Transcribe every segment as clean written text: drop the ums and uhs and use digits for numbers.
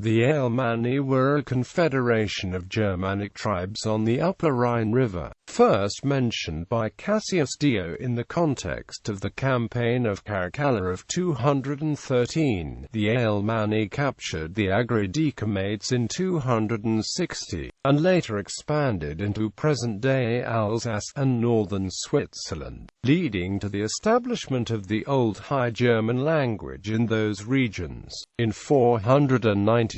The Alamanni were a confederation of Germanic tribes on the upper Rhine River, first mentioned by Cassius Dio in the context of the campaign of Caracalla of 213. The Alamanni captured the Agri Decumates in 260, and later expanded into present-day Alsace and northern Switzerland, leading to the establishment of the Old High German language in those regions. In 496,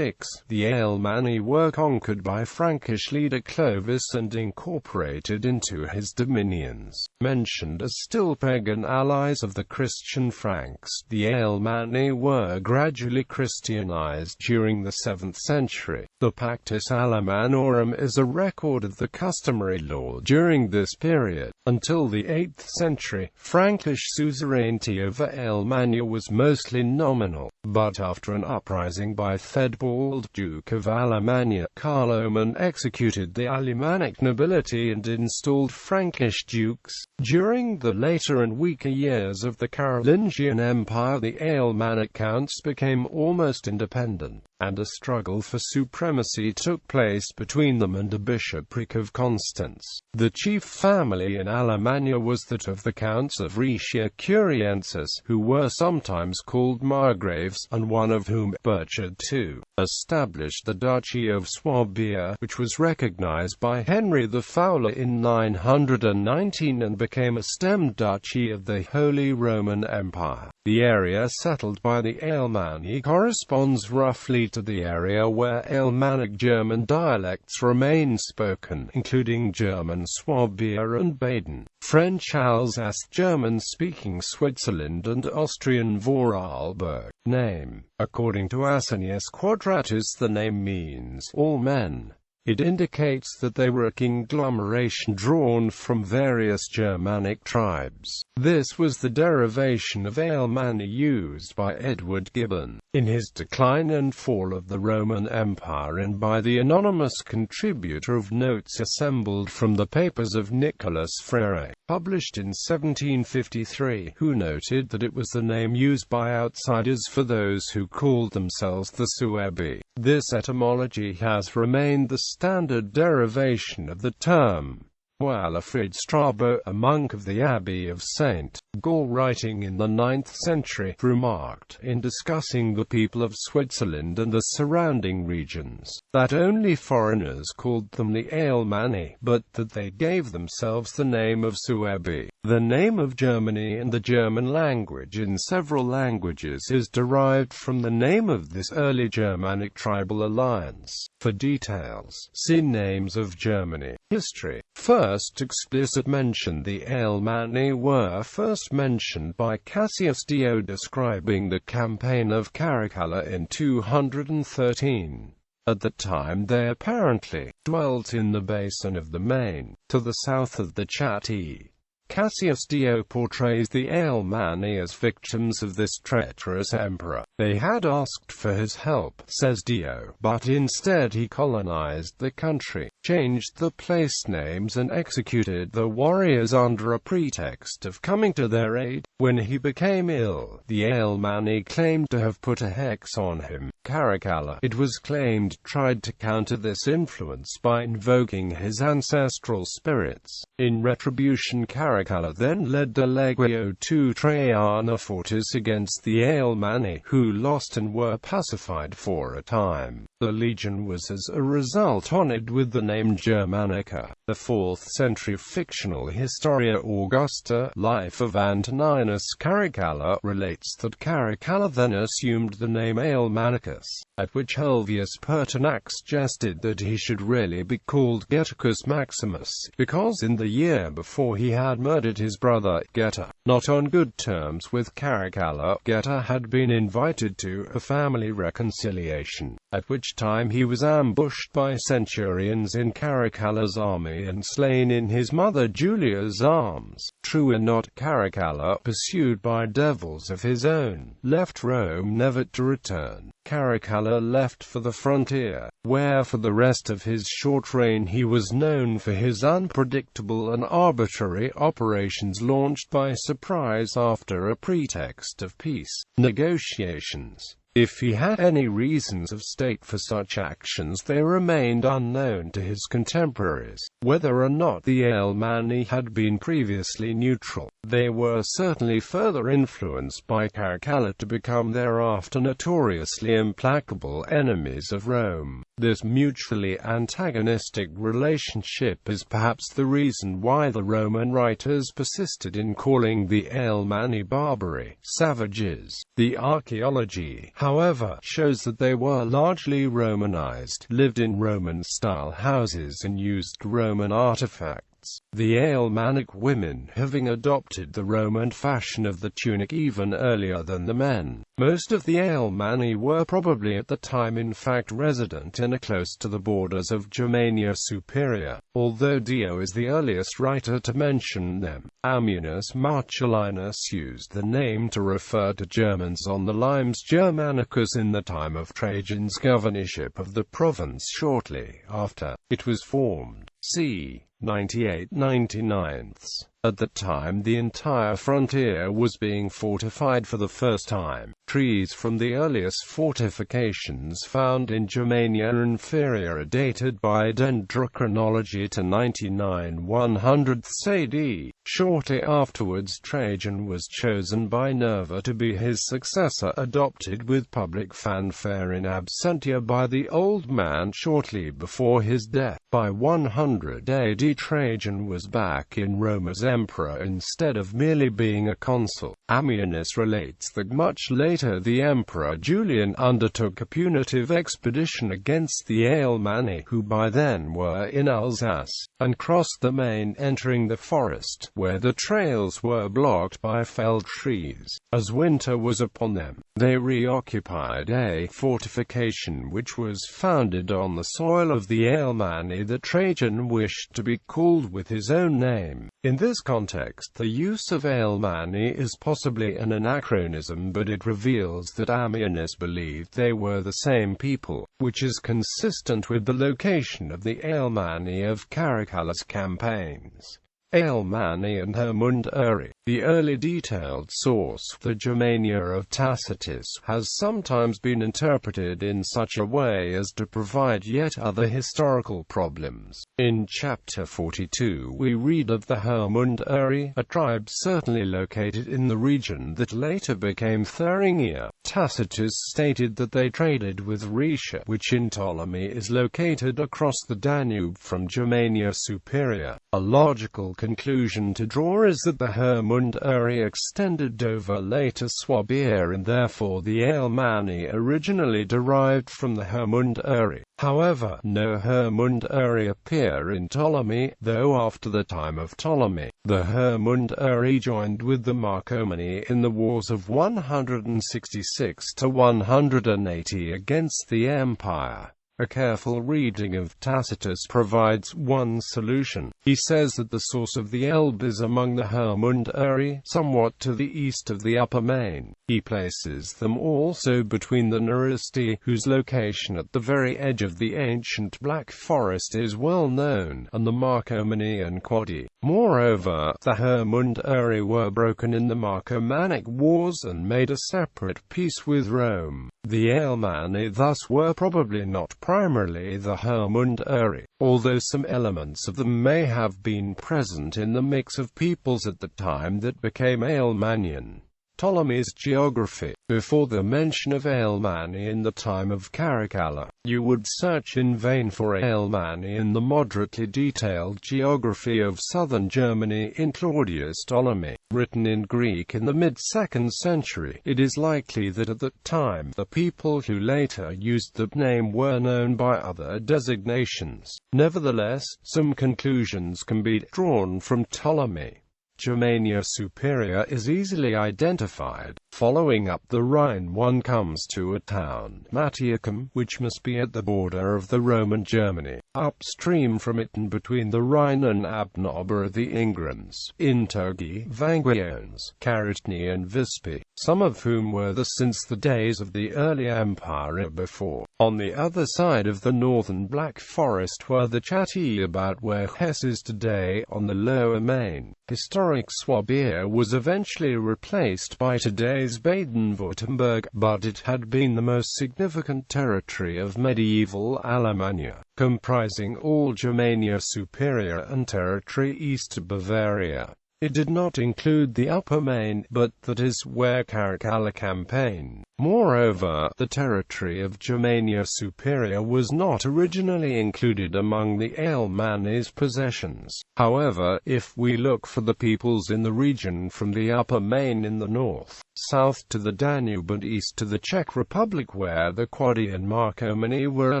the Alamanni were conquered by Frankish leader Clovis and incorporated into his dominions, mentioned as still pagan allies of the Christian Franks. The Alamanni were gradually Christianized during the 7th century. The Pactus Alamannorum is a record of the customary law during this period. Until the 8th century, Frankish suzerainty over Alamanni was mostly nominal, but after an uprising by Theodbald, Duke of Alemannia, Carloman executed the Alemannic nobility and installed Frankish dukes. During the later and weaker years of the Carolingian Empire, the Alemannic counts became almost independent, and a struggle for supremacy took place between them and the bishopric of Constance. The chief family in Alemannia was that of the Counts of Rhaetia Curiensis, who were sometimes called margraves, and one of whom, Burchard II, established the Duchy of Swabia, which was recognized by Henry the Fowler in 919 and became a stem duchy of the Holy Roman Empire. The area settled by the Alamanni corresponds roughly to the area where Alemannic German dialects remain spoken, including German Swabia and Baden, French Alsace, German-speaking Switzerland, and Austrian Vorarlberg. Name. According to Asinius Quadratus, the name means all men. It indicates that they were a conglomeration drawn from various Germanic tribes. This was the derivation of Alamanni used by Edward Gibbon in his Decline and Fall of the Roman Empire, and by the anonymous contributor of notes assembled from the papers of Nicholas Frere, published in 1753, who noted that it was the name used by outsiders for those who called themselves the Suebi. This etymology has remained the standard derivation of the term. Walafrid Strabo, a monk of the Abbey of St. Gall, writing in the 9th century, remarked, in discussing the people of Switzerland and the surrounding regions, that only foreigners called them the Alamanni, but that they gave themselves the name of Suebi. The name of Germany and the German language in several languages is derived from the name of this early Germanic tribal alliance. For details, see Names of Germany. History. First explicit mention. The Alamanni were first mentioned by Cassius Dio describing the campaign of Caracalla in 213. At the time they apparently dwelt in the basin of the Main, to the south of the Chatti. Cassius Dio portrays the Alamanni as victims of this treacherous emperor. They had asked for his help, says Dio, but instead he colonized the country, changed the place names and executed the warriors under a pretext of coming to their aid. When he became ill, the Alamanni claimed to have put a hex on him. Caracalla, it was claimed, tried to counter this influence by invoking his ancestral spirits. In retribution, Caracalla then led the Legio to Traiana Fortis against the Alamanni, who lost and were pacified for a time. The legion was as a result honored with the name Germanica. The 4th century fictional Historia Augusta, Life of Antoninus Caracalla, relates that Caracalla then assumed the name Alamannicus, at which Helvius Pertinax jested that he should really be called Geticus Maximus, because in the year before he had murdered his brother, Geta. Not on good terms with Caracalla, Geta had been invited to a family reconciliation, at which time he was ambushed by centurions in Caracalla's army and slain in his mother Julia's arms. True or not, Caracalla, pursued by devils of his own, left Rome never to return. Caracalla left for the frontier, where for the rest of his short reign he was known for his unpredictable and arbitrary operations launched by surprise after a pretext of peace negotiations. If he had any reasons of state for such actions, they remained unknown to his contemporaries. Whether or not the Alamanni had been previously neutral, they were certainly further influenced by Caracalla to become thereafter notoriously implacable enemies of Rome. This mutually antagonistic relationship is perhaps the reason why the Roman writers persisted in calling the Alamanni barbari, savages. The archaeology, however, shows that they were largely Romanized, lived in Roman-style houses and used Roman artifacts. The Alemannic women having adopted the Roman fashion of the tunic even earlier than the men. Most of the Alamanni were probably at the time in fact resident in or close to the borders of Germania Superior, although Dio is the earliest writer to mention them. Ammianus Marcellinus used the name to refer to Germans on the limes Germanicus in the time of Trajan's governorship of the province shortly after it was formed. C. 98-99. At the time the entire frontier was being fortified for the first time. Trees from the earliest fortifications found in Germania Inferior are dated by dendrochronology to 99-100 AD. Shortly afterwards Trajan was chosen by Nerva to be his successor, adopted with public fanfare in absentia by the old man shortly before his death. By 100 AD Trajan was back in Rome as emperor instead of merely being a consul. Ammianus relates that much later the emperor Julian undertook a punitive expedition against the Alamanni, who by then were in Alsace, and crossed the Main, entering the forest, where the trails were blocked by felled trees. As winter was upon them, they reoccupied a fortification which was founded on the soil of the Alamanni that Trajan wished to be called with his own name. In this context, the use of Alamanni is possibly an anachronism, but it reveals that Ammianus believed they were the same people, which is consistent with the location of the Alamanni of Caracalla's campaigns. Alamanni and Hermunduri. The early detailed source, the Germania of Tacitus, has sometimes been interpreted in such a way as to provide yet other historical problems. In chapter 42 we read of the Hermunduri, a tribe certainly located in the region that later became Thuringia. Tacitus stated that they traded with Rhaetia, which in Ptolemy is located across the Danube from Germania Superior. A logical conclusion to draw is that the Hermunduri extended over later Swabia, and therefore the Alamanni originally derived from the Hermunduri. However, no Hermunduri appear in Ptolemy, though after the time of Ptolemy, the Hermunduri joined with the Marcomanni in the wars of 166 to 180 against the empire. A careful reading of Tacitus provides one solution. He says that the source of the Elbe is among the Hermunduri, somewhat to the east of the upper Main. He places them also between the Neristi, whose location at the very edge of the ancient Black Forest is well known, and the Marcomanni and Quadi. Moreover, the Hermunduri were broken in the Marcomannic Wars and made a separate peace with Rome. The Alamanni thus were probably not primarily the Hermunduri, although some elements of them may have been present in the mix of peoples at the time that became Alamannian. Ptolemy's geography. Before the mention of Alamanni in the time of Caracalla, you would search in vain for Alamanni in the moderately detailed geography of southern Germany in Claudius Ptolemy, written in Greek in the mid-2nd century. It is likely that at that time the people who later used the name were known by other designations. Nevertheless, some conclusions can be drawn from Ptolemy. Germania Superior is easily identified. Following up the Rhine, one comes to a town, Mattiacum, which must be at the border of the Roman Germany. Upstream from it and between the Rhine and Abnob are the Ingrams, Intergi, Vanguiones, Caritni and Vispi, some of whom were there since the days of the early empire before. On the other side of the northern Black Forest were the Chatti, about where Hesse is today, on the lower Main. Historic Swabia was eventually replaced by today's Baden-Württemberg, but it had been the most significant territory of medieval Alemanni, comprising all Germania Superior and territory east of Bavaria. It did not include the Upper Main, but that is where Caracalla campaigned. Moreover, the territory of Germania Superior was not originally included among the Alemanni's possessions. However, if we look for the peoples in the region from the Upper Main in the north, south to the Danube and east to the Czech Republic where the Quadi and Marcomanni were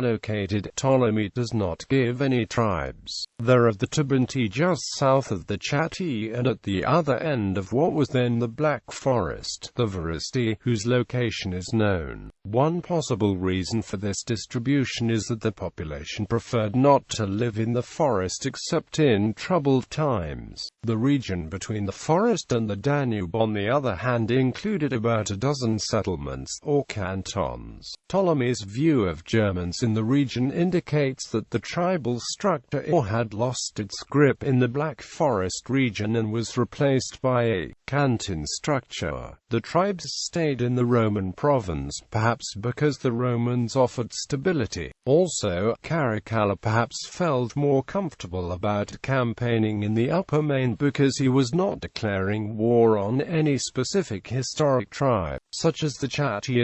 located, Ptolemy does not give any tribes. There are the Tebanti just south of the Chatti and at the other end of what was then the Black Forest, the Varisti, whose location is known. One possible reason for this distribution is that the population preferred not to live in the forest except in troubled times. The region between the forest and the Danube, on the other hand, included about a dozen settlements, or cantons. Ptolemy's view of Germans in the region indicates that the tribal structure had lost its grip in the Black Forest region and was replaced by a canton structure. The tribes stayed in the Roman province, perhaps because the Romans offered stability. Also, Caracalla perhaps felt more comfortable about campaigning in the Upper Main because he was not declaring war on any specific historic tribe, such as the Chatti,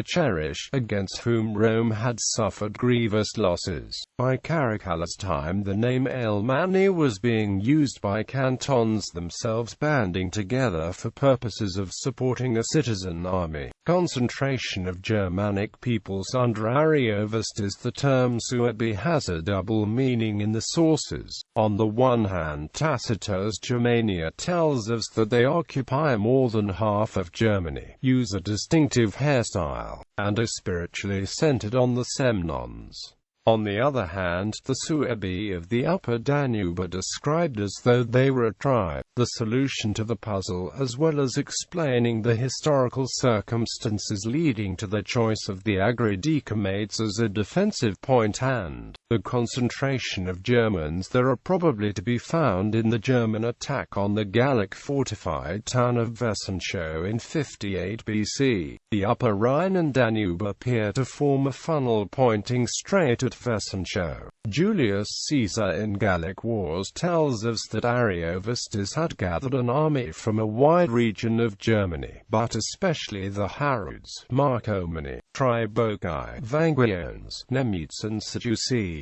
against whom Rome had suffered grievous losses. By Caracalla's time, the name Alamanni was being used by cantons themselves banding together for purposes of supporting a citizen army. Concentration of Germanic peoples under Ariovistus. The term Suebi has a double meaning in the sources. On the one hand, Tacitus Germania tells us that they occupy more than half of Germany, use a distinctive hairstyle, and are spiritually centered on the Semnons. On the other hand, the Suebi of the Upper Danube are described as though they were a tribe. The solution to the puzzle, as well as explaining the historical circumstances leading to the choice of the Agri Decumates as a defensive point and the concentration of Germans there are probably to be found in the German attack on the Gallic fortified town of Vesontio in 58 BC. The Upper Rhine and Danube appear to form a funnel pointing straight at Vesontio. Julius Caesar in Gallic Wars tells us that Ariovistus had gathered an army from a wide region of Germany, but especially the Harudes, Marcomanni, Triboci, Vanguiones, Nemutes and Sadduci.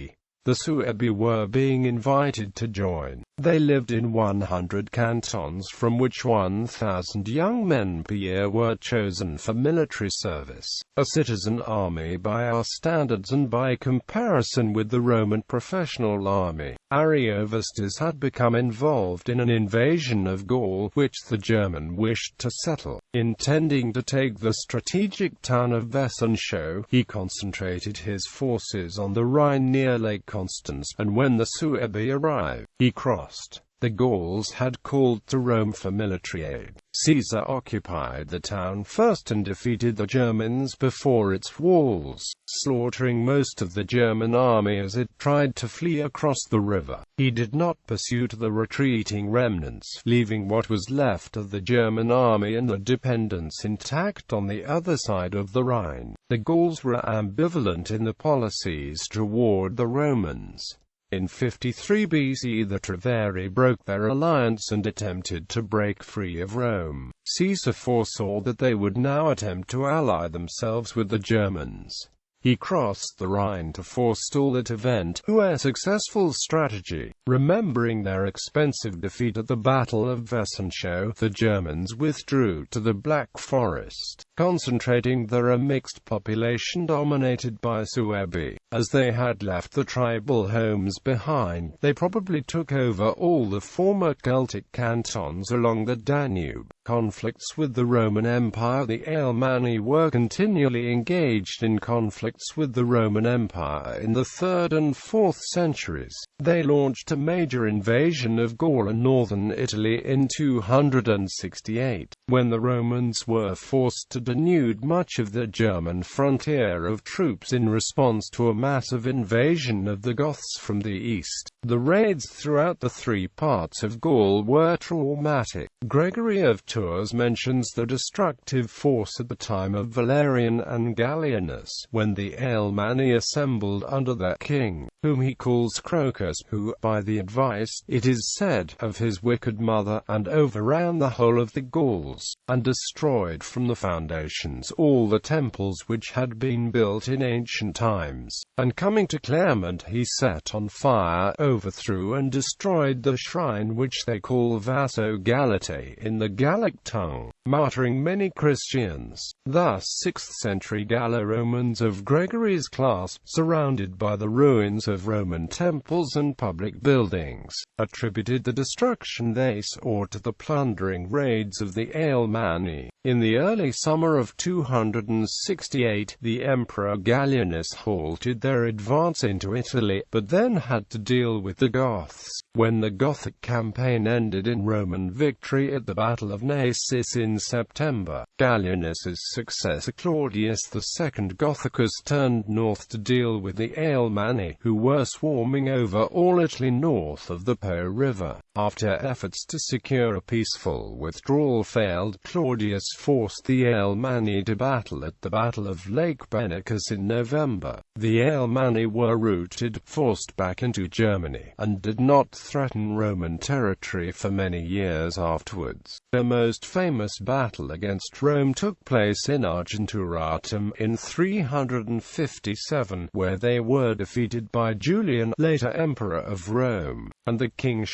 The Suebi were being invited to join. They lived in 100 cantons, from which 1,000 young men per year were chosen for military service. A citizen army by our standards and by comparison with the Roman professional army. Ariovistus had become involved in an invasion of Gaul, which the German wished to settle. Intending to take the strategic town of Vesontio, he concentrated his forces on the Rhine near Lake Constance, and when the Suebi arrived, he crossed. The Gauls had called to Rome for military aid. Caesar occupied the town first and defeated the Germans before its walls, slaughtering most of the German army as it tried to flee across the river. He did not pursue the retreating remnants, leaving what was left of the German army and the dependents intact on the other side of the Rhine. The Gauls were ambivalent in the policies toward the Romans. In 53 BC the Treveri broke their alliance and attempted to break free of Rome. Caesar foresaw that they would now attempt to ally themselves with the Germans. He crossed the Rhine to forestall that event, a successful strategy. Remembering their expensive defeat at the Battle of Vesontio, the Germans withdrew to the Black Forest, concentrating there a mixed population dominated by Suebi. as they had left the tribal homes behind. They probably took over all the former Celtic cantons along the Danube. Conflicts with the Roman Empire. The Alemanni were continually engaged in conflicts with the Roman Empire in the 3rd and 4th centuries. They launched a major invasion of Gaul and northern Italy in 268, when the Romans were forced to denude much of the German frontier of troops in response to a massive invasion of the Goths from the east. The raids throughout the three parts of Gaul were traumatic. Gregory of Tours mentions the destructive force at the time of Valerian and Gallienus, when the Alemanni assembled under their king, whom he calls Crocus, who, by the advice, it is said, of his wicked mother, and overran the whole of the Gauls, and destroyed from the foundations all the temples which had been built in ancient times. And coming to Clement, he set on fire, overthrew and destroyed the shrine which they call Vaso Galatae in the Gallic tongue, martyring many Christians. Thus 6th century Gallo-Romans of Gregory's class, surrounded by the ruins of Roman temples and public buildings, attributed the destruction they saw to the plundering raids of the Alemanni. In the early summer of 268, the Emperor Gallienus halted their advance into Italy, but then had to deal with the Goths. When the Gothic campaign ended in Roman victory at the Battle of Naissus in September, Gallienus's successor Claudius II Gothicus turned north to deal with the Alemanni, who were swarming over all Italy north of the Po River. After efforts to secure a peaceful withdrawal failed, Claudius forced the Alemanni to battle at the Battle of Lake Benacus in November. The Alemanni were routed, forced back into Germany, and did not threaten Roman territory for many years afterwards. Their most famous battle against Rome took place in Argenturatum in 357, where they were defeated by Julian, later Emperor of Rome, and the king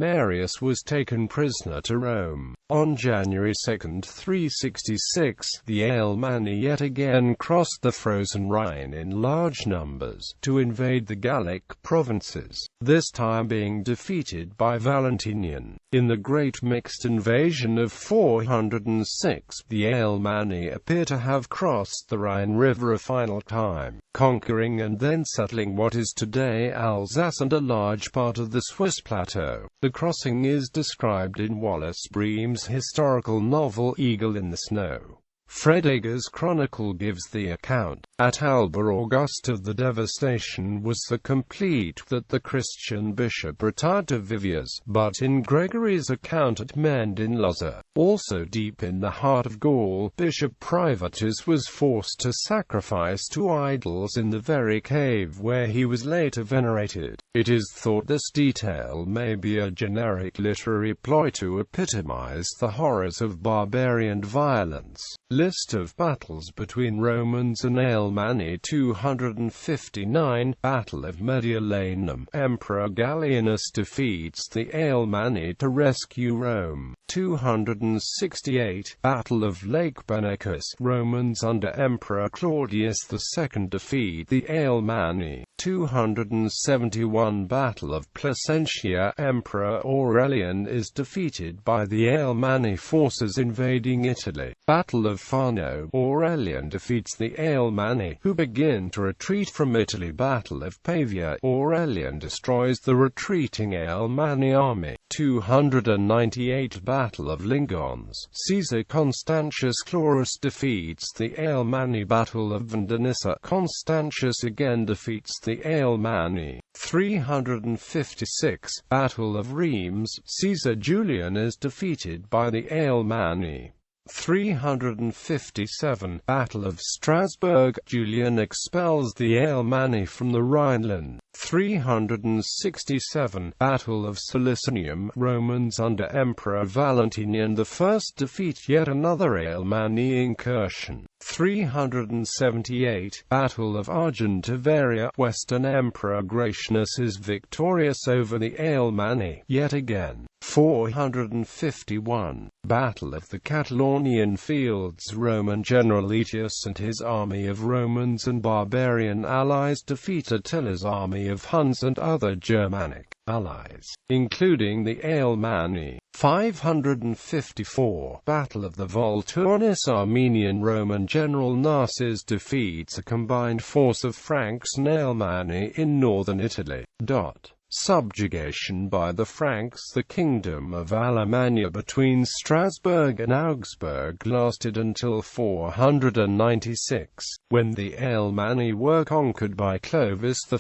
Marius was taken prisoner to Rome. On January 2, 366, the Alemanni yet again crossed the frozen Rhine in large numbers, to invade the Gallic provinces, this time being defeated by Valentinian. In the Great Mixed Invasion of 406, the Alemanni appear to have crossed the Rhine River a final time, conquering and then settling what is today Alsace and a large part of the Swiss plateau. The crossing is described in Wallace Breem's historical novel Eagle in the Snow. Fredegar's chronicle gives the account. At Alba August of the devastation was so complete that the Christian bishop retired to Viviers, but in Gregory's account at Mende in Loza, also deep in the heart of Gaul, Bishop Privatus was forced to sacrifice to idols in the very cave where he was later venerated. It is thought this detail may be a generic literary ploy to epitomize the horrors of barbarian violence. List of battles between Romans and Alemanni. 259 Battle of Mediolanum. Emperor Gallienus defeats the Alemanni to rescue Rome. 268 Battle of Lake Benacus. Romans under Emperor Claudius II defeat the Alemanni. 271 Battle of Placentia. Emperor Aurelian is defeated by the Alemanni forces invading Italy. Battle of Fano. Aurelian defeats the Alemanni, who begin to retreat from Italy. Battle of Pavia. Aurelian destroys the retreating Alemanni army. 298 Battle of Lingons. Caesar Constantius Chlorus defeats the Alemanni. Battle of Vindonissa. Constantius again defeats the Alemanni. 356 Battle of Reims. Caesar Julian is defeated by the Alemanni. 357 Battle of Strasbourg. Julian expels the Alemanni from the Rhineland. 367 Battle of Solicinium, Romans under Emperor Valentinian I defeat yet another Alemanni incursion. 378 Battle of Argentivaria, Western Emperor Gratianus is victorious over the Alemanni yet again. 451 Battle of the Catalonian Fields, Roman general Aetius and his army of Romans and barbarian allies defeat Attila's army of Huns and other Germanic allies, including the Alemanni. 554 Battle of the Volturnis, Armenian Roman general Narses defeats a combined force of Franks and Alemanni in northern Italy. Subjugation by the Franks. The kingdom of Alamanni between Strasbourg and Augsburg lasted until 496, when the Alemanni were conquered by Clovis I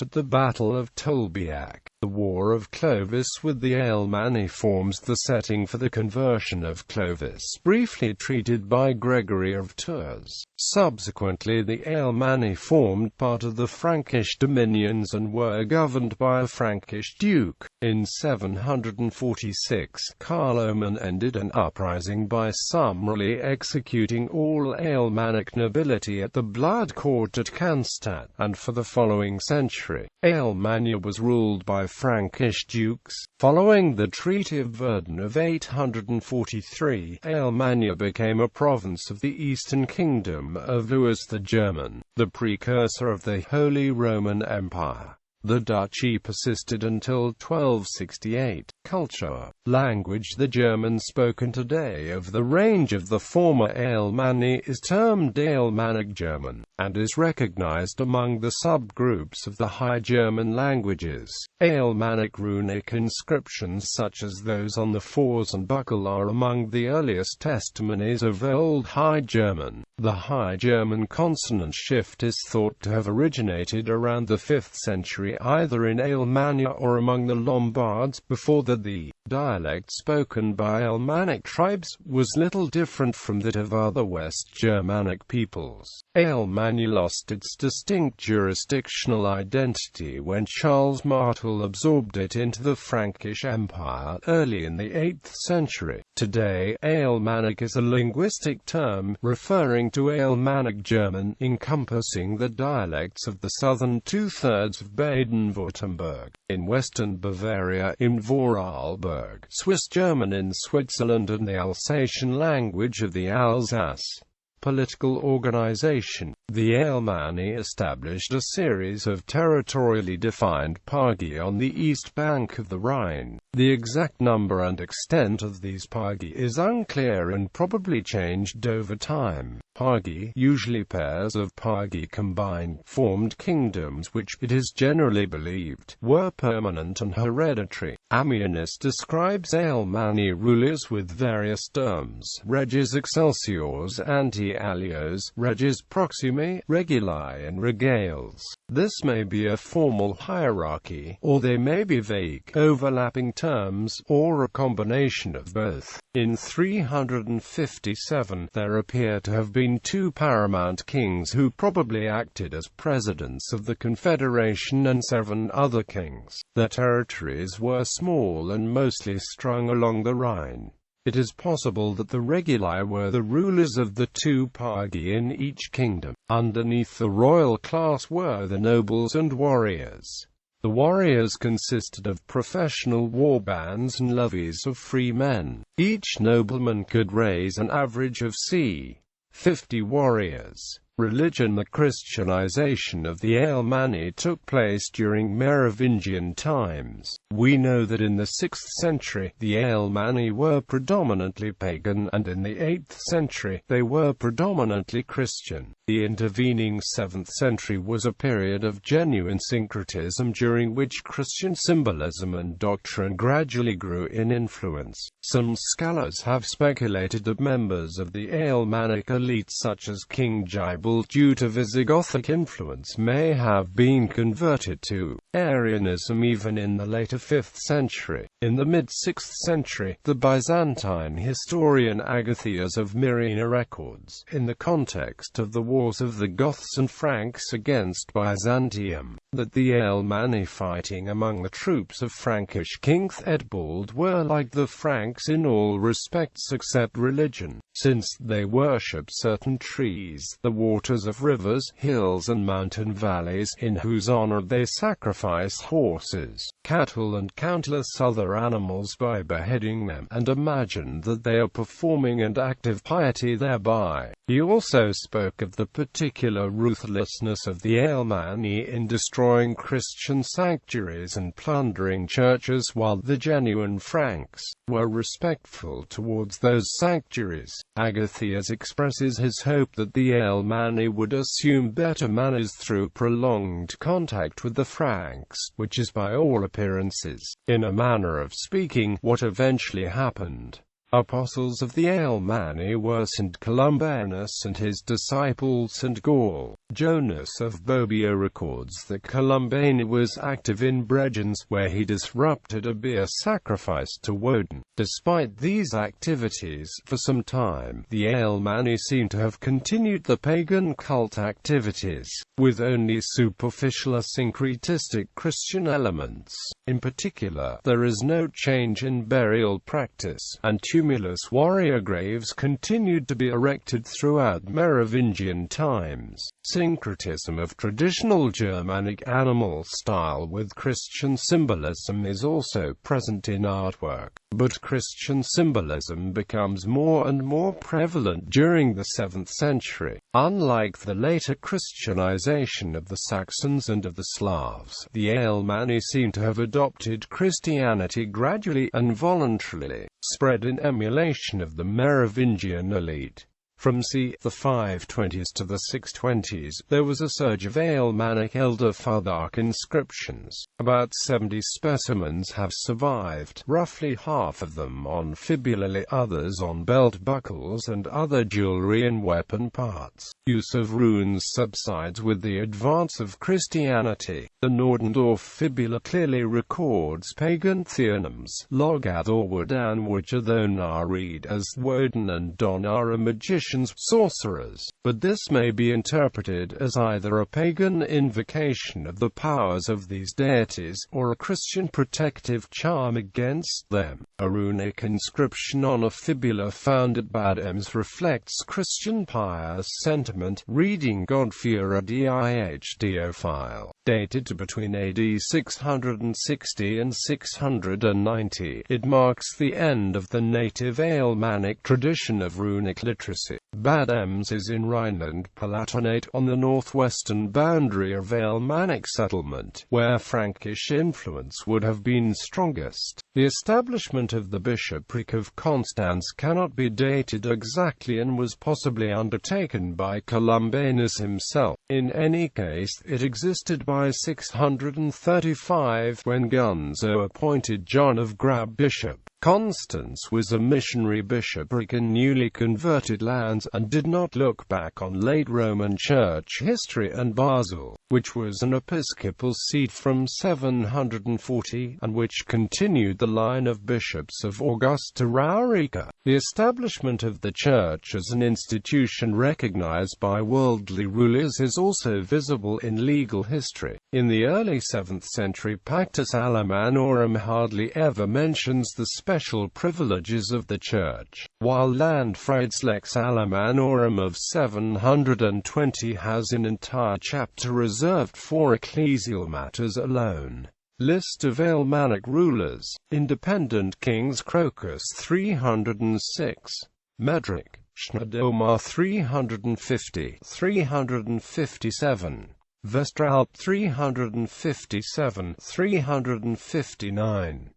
at the Battle of Tolbiac. The War of Clovis with the Alemanni forms the setting for the conversion of Clovis, briefly treated by Gregory of Tours. Subsequently, the Alemanni formed part of the Frankish dominions and were governed by a Frankish duke. In 746, Carloman ended an uprising by summarily executing all Alemannic nobility at the Blood Court at Cannstatt, and for the following century, Alemannia was ruled by Frankish dukes. Following the Treaty of Verdun of 843, Alemannia became a province of the Eastern Kingdom of Louis the German, the precursor of the Holy Roman Empire. The duchy persisted until 1268. Culture. Language. The German spoken today of the range of the former Alemanni is termed Alemannic German, and is recognized among the subgroups of the High German languages. Alemannic runic inscriptions such as those on the Fors and Buckle are among the earliest testimonies of Old High German. The High German consonant shift is thought to have originated around the 5th century, either in Alemannia or among the Lombards. Before that, the dialect spoken by Alemannic tribes was little different from that of other West Germanic peoples. Alemannia lost its distinct jurisdictional identity when Charles Martel absorbed it into the Frankish Empire early in the 8th century. Today, Alemannic is a linguistic term referring to Alemannic German, encompassing the dialects of the southern two-thirds of Baden-Württemberg, in western Bavaria, in Vorarlberg, Swiss German in Switzerland, and the Alsatian language of the Alsace. Political organization. The Alemanni established a series of territorially defined pagi on the east bank of the Rhine. The exact number and extent of these pagi is unclear and probably changed over time. Pagi, usually pairs of pagi combined, formed kingdoms which, it is generally believed, were permanent and hereditary. Ammianus describes Alemanni rulers with various terms: reges excelsiors, anti-alios, reges proximi, reguli and regales. This may be a formal hierarchy, or they may be vague, overlapping terms, or a combination of both. In 357, there appear to have been two paramount kings who probably acted as presidents of the confederation, and 7 other kings. Their territories were small and mostly strung along the Rhine. It is possible that the reguli were the rulers of the 2 pagi in each kingdom. Underneath the royal class were the nobles and warriors. The warriors consisted of professional war bands and levies of free men. Each nobleman could raise an average of c. 50 warriors. Religion. The Christianization of the Alemanni took place during Merovingian times. We know that in the 6th century, the Alemanni were predominantly pagan, and in the 8th century, they were predominantly Christian. The intervening 7th century was a period of genuine syncretism during which Christian symbolism and doctrine gradually grew in influence. Some scholars have speculated that members of the Alemannic elite such as King Gibel, due to Visigothic influence, may have been converted to Arianism even in the later 5th century. In the mid-6th century, the Byzantine historian Agathias of Myrina records, in the context of the wars of the Goths and Franks against Byzantium, that the Alemanni fighting among the troops of Frankish King Theodbald were like the Franks in all respects except religion, since they worship certain trees, the waters of rivers, hills and mountain valleys, in whose honor they sacrifice horses, cattle and countless other animals by beheading them, and imagine that they are performing an act of piety thereby. He also spoke of the particular ruthlessness of the Alemanni in destroying Christian sanctuaries and plundering churches, while the genuine Franks were respectful towards those sanctuaries. Agathias expresses his hope that the Alemanni would assume better manners through prolonged contact with the Franks, which is by all appearances, in a manner of speaking, what eventually happened. Apostles of the Alemanni were St. Columbanus and his disciple St. Gall. Jonas of Bobbio records that Columbanus was active in Bregenz, where he disrupted a bear sacrifice to Woden. Despite these activities, for some time, the Alemanni seem to have continued the pagan cult activities, with only superficial syncretistic Christian elements. In particular, there is no change in burial practice, and tumulus warrior graves continued to be erected throughout Merovingian times. Syncretism of traditional Germanic animal style with Christian symbolism is also present in artwork, but Christian symbolism becomes more and more prevalent during the 7th century. Unlike the later Christianization of the Saxons and of the Slavs, the Alemanni seem to have adopted Christianity gradually and voluntarily, spread in emulation of the Merovingian elite. From c. the 520s to the 620s, there was a surge of Alemannic elder father inscriptions. About 70 specimens have survived, roughly half of them on fibulae, others on belt buckles and other jewelry and weapon parts. Use of runes subsides with the advance of Christianity. The Nordendorf fibula clearly records pagan theonyms, Logad or Wodan, which are though read as Woden and Don are magicians, sorcerers, but this may be interpreted as either a pagan invocation of the powers of these deities, or a Christian protective charm against them. A runic inscription on a fibula found at Bad Ems reflects Christian pious sentiment, reading Godführer dich Diophile, dated to between AD 660 and 690. It marks the end of the native Alemannic tradition of runic literacy. Bad Ems is in Rhineland-Palatinate, on the northwestern boundary of Alemannic settlement, where Frankish influence would have been strongest. The establishment of the bishopric of Constance cannot be dated exactly and was possibly undertaken by Columbanus himself. In any case, it existed by 635, when Gunzo appointed John of Grab bishop. Constance was a missionary bishopric in newly converted lands, and did not look back on late Roman Church history, and Basel, which was an episcopal seat from 740, and which continued the line of bishops of Augusta Raurica. The establishment of the Church as an institution recognized by worldly rulers is also visible in legal history. In the early 7th century, Pactus Alamannorum hardly ever mentions the special privileges of the Church, while Landfried's Lex Alamannorum of 720 has an entire chapter reserved for ecclesial matters alone. List of Alemannic rulers. Independent kings: Crocus 306, Medric, Schnedomar 350, 357, Vestralp 357, 359,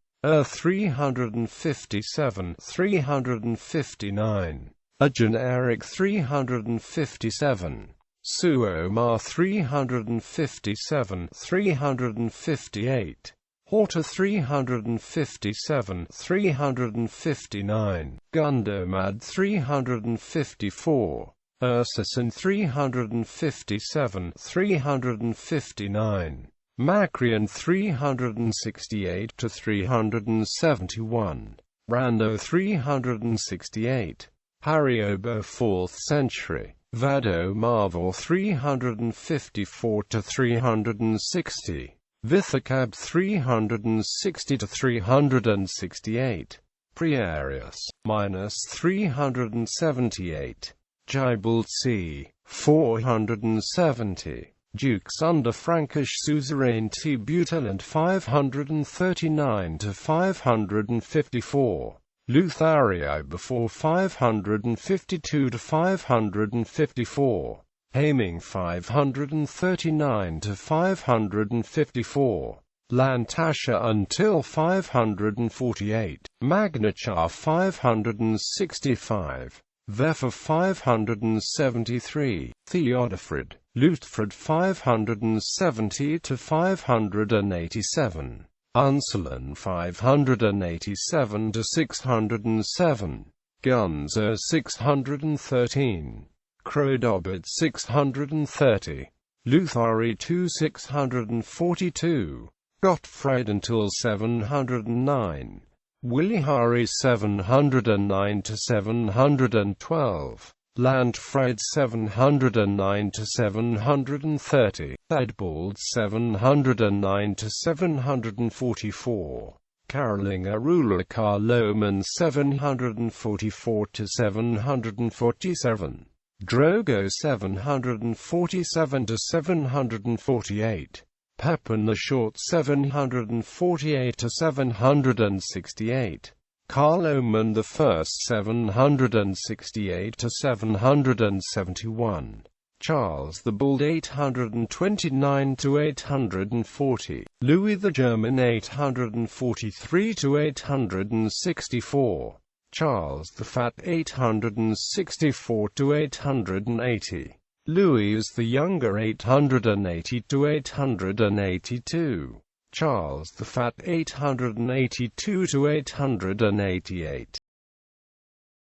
357, 359, Agenaric 357, Suomar 357, 358, Horta 357, 359, Gundomad 354, Ursusin 357, 359, Macrian 368 to 371, Rando 368, Hariobo 4th century. Vado Marvel 354 to 360, Vithacab 360 to 368, Priarius -378, Gibald c. 470, Dukes under Frankish suzerain Buteland 539 to 554, Lotharii before 552 to 554, Haming 539 to 554, Lancashire until 548, Magnachar 565, Vefa 573, Theodefrid, Lutfrid 570 to 587, Unselin 587 to 607, Gunzer 613, Crodobert 630, Luthari 2 642, Gottfried until 709, Willihari 709 to 712, Landfried 709 to 730, Theodbald 709 to 744, Karolinger ruler Carloman 744 to 747, Drogo 747 to 748, Pepin the Short 748 to 768, Carloman the First 768 to 771, Charles the Bald 829 to 840, Louis the German 843 to 864, Charles the Fat 864 to 880, Louis the Younger 880 to 882, Charles the Fat 882 to 888.